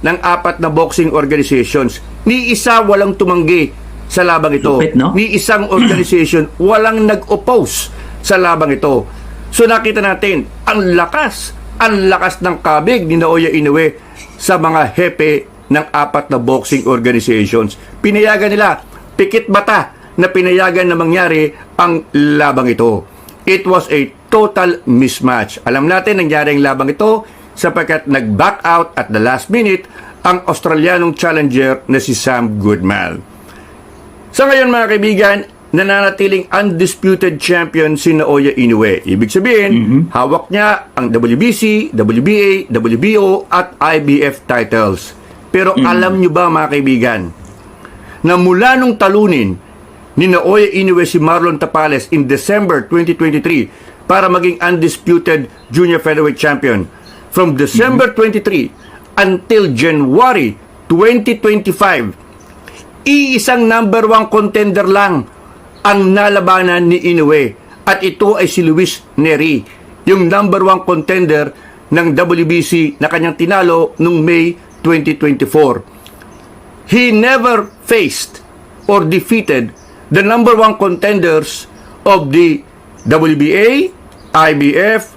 ng 4 na boxing organizations. Ni isa walang tumanggi sa labang ito. Lupit, no? Ni isang organization walang nag-oppose sa labang ito. So nakita natin, ang lakas ng kabig ni Naoya Inoue sa mga hepe ng 4 na boxing organizations. Pinayagan nila, pikit mata na pinayagan na mangyari ang labang ito. It was a total mismatch. Alam natin nangyari ang labang ito sapagkat nag-back out at the last minute ang Australianong challenger na si Sam Goodman. Sa ngayon mga kaibigan, nananatiling undisputed champion si Naoya Inoue. Ibig sabihin, hawak niya ang WBC, WBA, WBO at IBF titles. Pero alam niyo ba mga kaibigan, na mula nung talunin ni Naoya Inoue si Marlon Tapales in December 2023 para maging undisputed junior featherweight champion, from December 23 until January 2025, iisang number 1 contender lang ang nalabanan ni Inoue. At ito ay si Luis Neri, yung number 1 contender ng WBC na kanyang tinalo noong May 2024. He never faced or defeated the number 1 contenders of the WBA, IBF,